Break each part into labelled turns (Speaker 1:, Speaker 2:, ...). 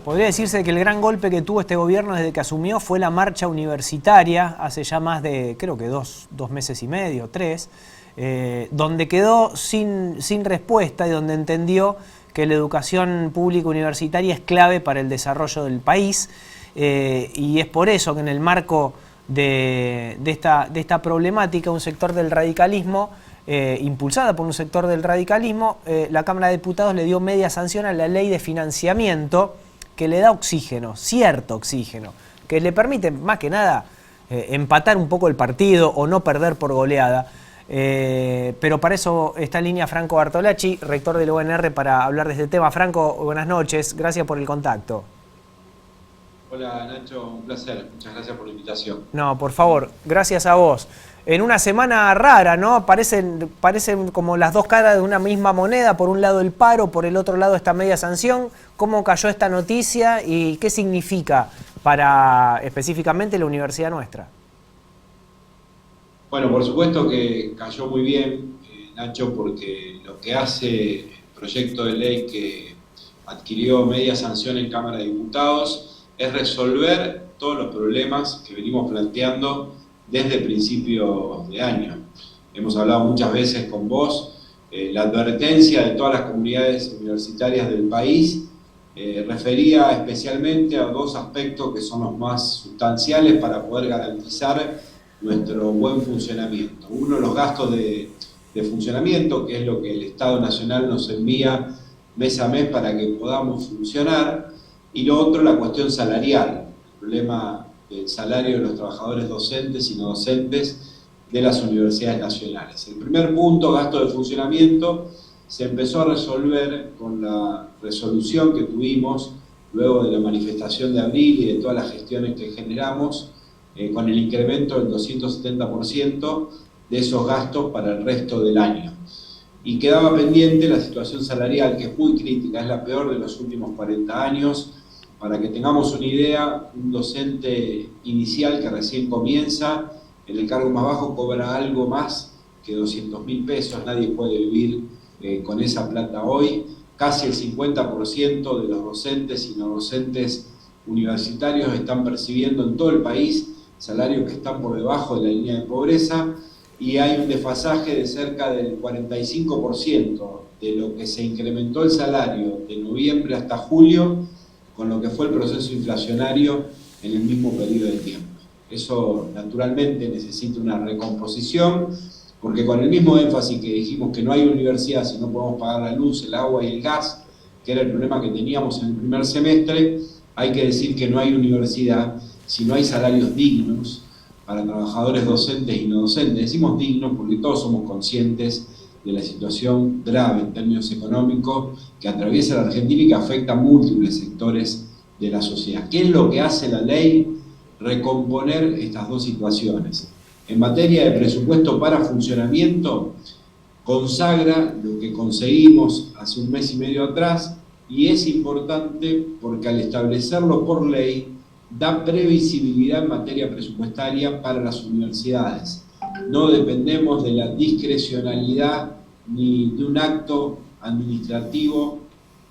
Speaker 1: Podría decirse que el gran golpe que tuvo este gobierno desde que asumió fue la marcha universitaria, hace ya más de, creo que dos meses y medio, 3, donde quedó sin respuesta y donde entendió que la educación pública universitaria es clave para el desarrollo del país, y es por eso que en el marco de esta problemática, un sector del radicalismo, impulsada por un sector del radicalismo, la Cámara de Diputados le dio media sanción a la ley de financiamiento que le da oxígeno, cierto oxígeno, que le permite más que nada empatar un poco el partido o no perder por goleada. Pero para eso está en línea Franco Bartolacci, rector del UNR, para hablar de este tema. Franco, buenas noches, gracias por el contacto.
Speaker 2: Hola Nacho, un placer, muchas gracias por la invitación.
Speaker 1: No, por favor, gracias a vos. En una semana rara, ¿no? Parecen como las dos caras de una misma moneda, por un lado el paro, por el otro lado esta media sanción. ¿Cómo cayó esta noticia y qué significa para específicamente la universidad nuestra?
Speaker 2: Bueno, por supuesto que cayó muy bien, Nacho, porque lo que hace el proyecto de ley que adquirió media sanción en Cámara de Diputados es resolver todos los problemas que venimos planteando desde principios de año. Hemos hablado muchas veces con vos, la advertencia de todas las comunidades universitarias del país refería especialmente a dos aspectos que son los más sustanciales para poder garantizar nuestro buen funcionamiento. Uno, los gastos de funcionamiento, que es lo que el Estado Nacional nos envía mes a mes para que podamos funcionar, y lo otro, la cuestión salarial, el problema del salario de los trabajadores docentes y no docentes de las universidades nacionales. El primer punto, gasto de funcionamiento, se empezó a resolver con la resolución que tuvimos luego de la manifestación de abril y de todas las gestiones que generamos, con el incremento del 270% de esos gastos para el resto del año. Y quedaba pendiente la situación salarial, que es muy crítica, es la peor de los últimos 40 años. Para que tengamos una idea, un docente inicial que recién comienza, en el cargo más bajo, cobra algo más que 200.000 pesos, nadie puede vivir con esa plata hoy. Casi el 50% de los docentes y no docentes universitarios están percibiendo en todo el país salarios que están por debajo de la línea de pobreza, y hay un desfasaje de cerca del 45% de lo que se incrementó el salario de noviembre hasta julio con lo que fue el proceso inflacionario en el mismo periodo de tiempo. Eso naturalmente necesita una recomposición, porque con el mismo énfasis que dijimos que no hay universidad si no podemos pagar la luz, el agua y el gas, que era el problema que teníamos en el primer semestre, hay que decir que no hay universidad si no hay salarios dignos para trabajadores docentes y no docentes. Decimos dignos porque todos somos conscientes de la situación grave en términos económicos que atraviesa la Argentina y que afecta a múltiples sectores de la sociedad. ¿Qué es lo que hace la ley? Recomponer estas dos situaciones. En materia de presupuesto para funcionamiento, consagra lo que conseguimos hace un mes y medio atrás, y es importante porque al establecerlo por ley da previsibilidad en materia presupuestaria para las universidades. No dependemos de la discrecionalidad ni de un acto administrativo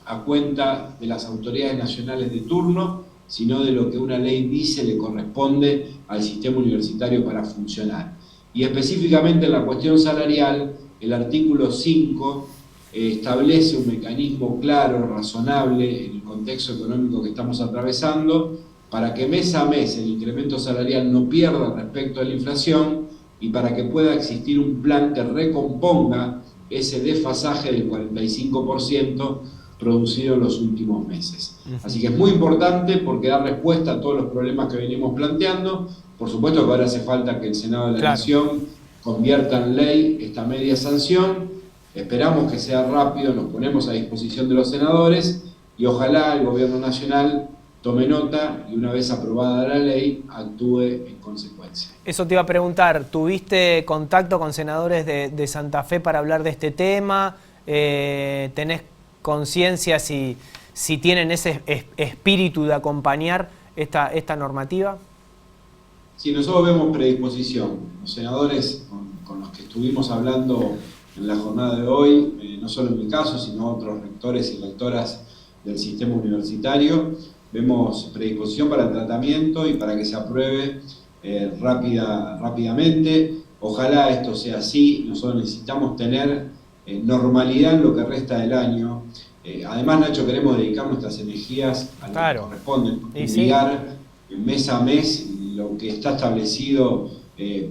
Speaker 2: a cuenta de las autoridades nacionales de turno, sino de lo que una ley dice le corresponde al sistema universitario para funcionar. Y específicamente en la cuestión salarial, el artículo 5 establece un mecanismo claro, razonable, en el contexto económico que estamos atravesando, para que mes a mes el incremento salarial no pierda respecto a la inflación y para que pueda existir un plan que recomponga ese desfasaje del 45% producido en los últimos meses. Así que es muy importante porque da respuesta a todos los problemas que venimos planteando. Por supuesto que ahora hace falta que el Senado de la Nación convierta en ley esta media sanción. Esperamos que sea rápido, nos ponemos a disposición de los senadores y ojalá el Gobierno Nacional tome nota y una vez aprobada la ley actúe en consecuencia.
Speaker 1: Eso te iba a preguntar, ¿tuviste contacto con senadores de Santa Fe para hablar de este tema? ¿Tenés conciencia si tienen ese espíritu de acompañar esta normativa?
Speaker 2: Sí, nosotros vemos predisposición. Los senadores con los que estuvimos hablando en la jornada de hoy, no solo en mi caso, sino otros rectores y rectoras del sistema universitario, vemos predisposición para el tratamiento y para que se apruebe rápidamente. Ojalá esto sea así. Nosotros necesitamos tener normalidad en lo que resta del año. Además, Nacho, queremos dedicar nuestras energías a lo que corresponde, investigar mes a mes lo que está establecido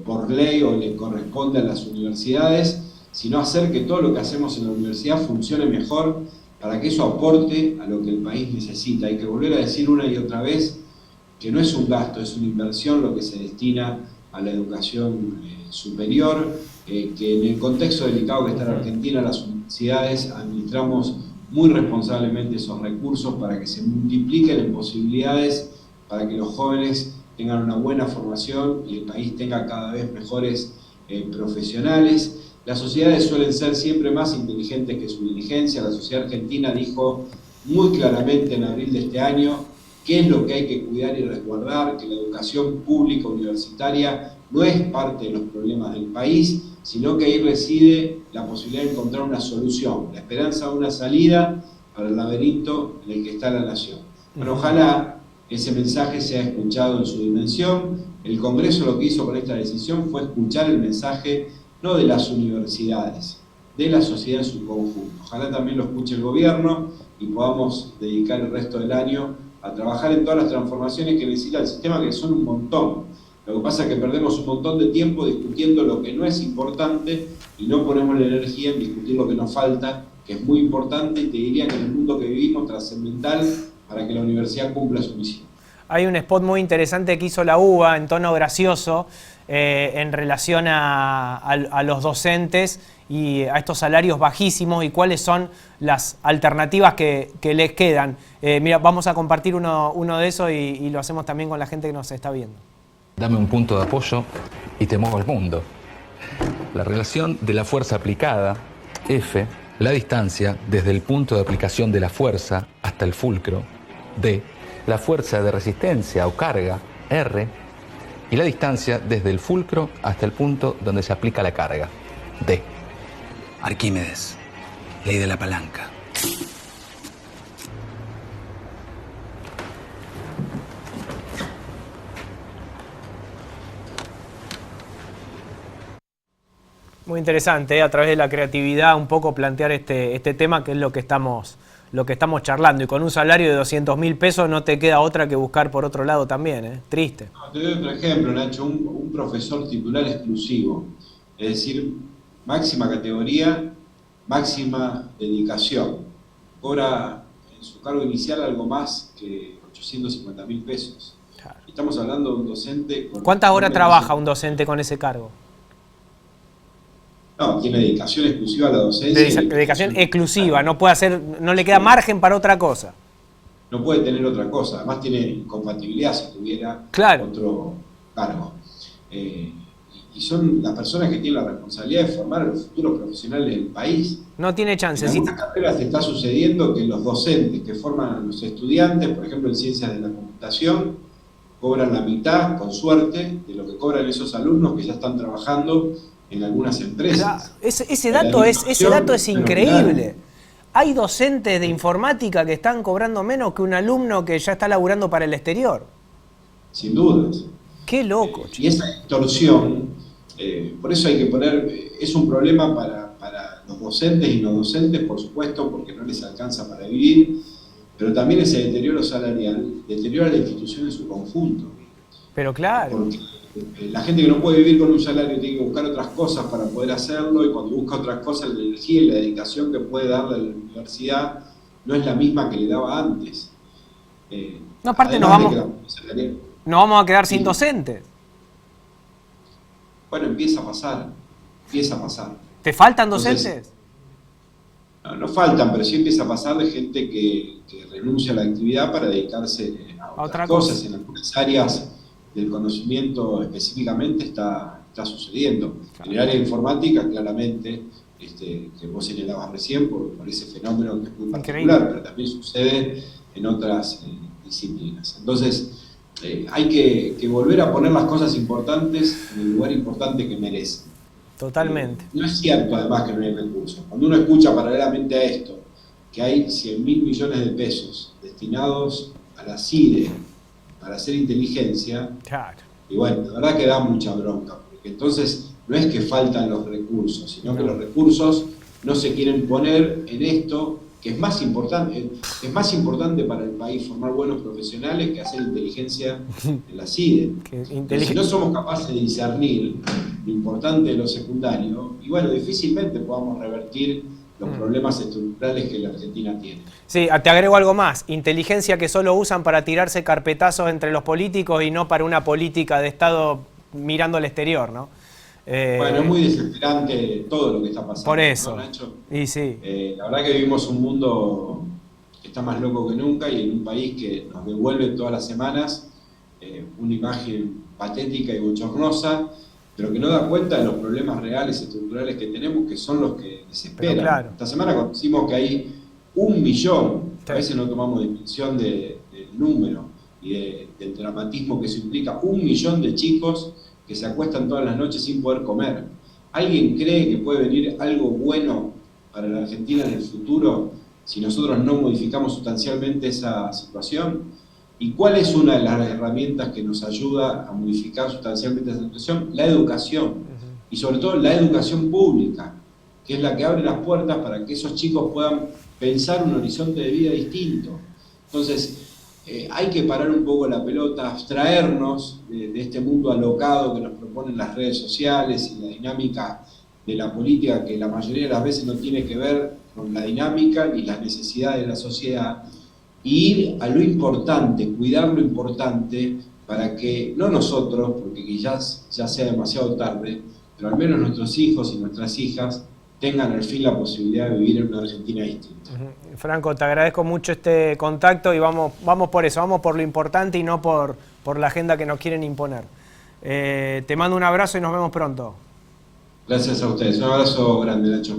Speaker 2: por ley o le corresponde a las universidades, sino hacer que todo lo que hacemos en la universidad funcione mejor para que eso aporte a lo que el país necesita. Hay que volver a decir una y otra vez que no es un gasto, es una inversión lo que se destina a la educación superior, que en el contexto delicado que está en Argentina, las universidades administramos muy responsablemente esos recursos para que se multipliquen en posibilidades, para que los jóvenes tengan una buena formación y el país tenga cada vez mejores profesionales. Las sociedades suelen ser siempre más inteligentes que su dirigencia. La sociedad argentina dijo muy claramente en abril de este año qué es lo que hay que cuidar y resguardar, que la educación pública universitaria no es parte de los problemas del país, sino que ahí reside la posibilidad de encontrar una solución, la esperanza de una salida para el laberinto en el que está la nación. Pero ojalá ese mensaje sea escuchado en su dimensión. El Congreso lo que hizo con esta decisión fue escuchar el mensaje no de las universidades, de la sociedad en su conjunto. Ojalá también lo escuche el gobierno y podamos dedicar el resto del año a trabajar en todas las transformaciones que necesita el sistema, que son un montón. Lo que pasa es que perdemos un montón de tiempo discutiendo lo que no es importante y no ponemos la energía en discutir lo que nos falta, que es muy importante, y te diría que en el mundo que vivimos, trascendental para que la universidad cumpla su misión.
Speaker 1: Hay un spot muy interesante que hizo la UBA en tono gracioso en relación a los docentes y a estos salarios bajísimos y cuáles son las alternativas que les quedan. Mira, vamos a compartir uno de esos y lo hacemos también con la gente que nos está viendo.
Speaker 3: Dame un punto de apoyo y te muevo el mundo. La relación de la fuerza aplicada, F, la distancia desde el punto de aplicación de la fuerza hasta el fulcro, D, la fuerza de resistencia o carga, R, y la distancia desde el fulcro hasta el punto donde se aplica la carga, D.
Speaker 4: Arquímedes, ley de la palanca.
Speaker 1: Muy interesante, a través de la creatividad un poco plantear este tema, que es lo que estamos charlando. Y con un salario de 200.000 pesos no te queda otra que buscar por otro lado también, Triste.
Speaker 2: No, te doy otro ejemplo, Nacho, un profesor titular exclusivo, es decir, máxima categoría, máxima dedicación. Cobra en su cargo inicial algo más que 850.000 pesos. Claro. Estamos hablando de un docente...
Speaker 1: ¿Cuántas horas trabaja un docente con ese cargo?
Speaker 2: No, tiene dedicación exclusiva a la docencia.
Speaker 1: Dedicación exclusiva, no puede hacer, no le queda margen para otra cosa.
Speaker 2: No puede tener otra cosa, además tiene incompatibilidad si tuviera otro cargo. Y son las personas que tienen la responsabilidad de formar a los futuros profesionales del país.
Speaker 1: No tiene chance.
Speaker 2: En algunas carreras está sucediendo que los docentes que forman a los estudiantes, por ejemplo en ciencias de la computación, cobran la mitad, con suerte, de lo que cobran esos alumnos que ya están trabajando en algunas empresas.
Speaker 1: Ese dato es increíble. Hay docentes de informática que están cobrando menos que un alumno que ya está laburando para el exterior.
Speaker 2: Sin dudas.
Speaker 1: Qué loco.
Speaker 2: Y esa distorsión, por eso hay que poner, es un problema para los docentes y no docentes, por supuesto, porque no les alcanza para vivir, pero también ese deterioro salarial deteriora la institución en su conjunto.
Speaker 1: Pero claro.
Speaker 2: Porque la gente que no puede vivir con un salario tiene que buscar otras cosas para poder hacerlo, y cuando busca otras cosas, la energía y la dedicación que puede darle a la universidad no es la misma que le daba antes.
Speaker 1: No, aparte nos vamos a quedar sin docentes.
Speaker 2: Bueno, empieza a pasar.
Speaker 1: ¿Te faltan docentes?
Speaker 2: Entonces, no faltan, pero sí empieza a pasar de gente que renuncia a la actividad para dedicarse a otras cosas. En algunas áreas del conocimiento específicamente está sucediendo. En el área de informática, claramente, que vos señalabas recién, por ese fenómeno que es muy particular, pero también sucede en otras disciplinas. Entonces, hay que volver a poner las cosas importantes en el lugar importante que merecen.
Speaker 1: Totalmente.
Speaker 2: No es cierto, además, que no hay recursos. Cuando uno escucha paralelamente a esto que hay 100.000 millones de pesos destinados a la CIDE para hacer inteligencia,
Speaker 1: Claro.
Speaker 2: y bueno, la verdad que da mucha bronca, porque entonces no es que faltan los recursos, sino que los recursos no se quieren poner en esto, que es más importante para el país formar buenos profesionales que hacer inteligencia en la CIDE. Pero si no somos capaces de discernir lo importante de lo secundario, y bueno, difícilmente podamos revertir los problemas estructurales que la Argentina tiene.
Speaker 1: Sí, te agrego algo más. Inteligencia que solo usan para tirarse carpetazos entre los políticos y no para una política de Estado mirando al exterior, ¿no?
Speaker 2: Bueno, es muy desesperante todo lo que está pasando.
Speaker 1: Por eso.
Speaker 2: ¿No, Nacho?
Speaker 1: Y sí.
Speaker 2: La verdad que vivimos un mundo que está más loco que nunca y en un país que nos devuelve todas las semanas una imagen patética y bochornosa, pero que no da cuenta de los problemas reales estructurales que tenemos, que son los que desesperan.
Speaker 1: Claro.
Speaker 2: Esta semana conocimos que hay 1 millón, a veces no tomamos dimensión del número y del dramatismo que eso implica, 1 millón de chicos que se acuestan todas las noches sin poder comer. ¿Alguien cree que puede venir algo bueno para la Argentina en el futuro si nosotros no modificamos sustancialmente esa situación? ¿Y cuál es una de las herramientas que nos ayuda a modificar sustancialmente esa situación? La educación, y sobre todo la educación pública, que es la que abre las puertas para que esos chicos puedan pensar un horizonte de vida distinto. Entonces, hay que parar un poco la pelota, abstraernos de este mundo alocado que nos proponen las redes sociales y la dinámica de la política, que la mayoría de las veces no tiene que ver con la dinámica ni las necesidades de la sociedad, y ir a lo importante, cuidar lo importante, para que, no nosotros, porque ya sea demasiado tarde, pero al menos nuestros hijos y nuestras hijas tengan al fin la posibilidad de vivir en una Argentina distinta.
Speaker 1: Franco, te agradezco mucho este contacto y vamos por eso, vamos por lo importante y no por la agenda que nos quieren imponer. Te mando un abrazo y nos vemos pronto.
Speaker 2: Gracias a ustedes, un abrazo grande, Nacho.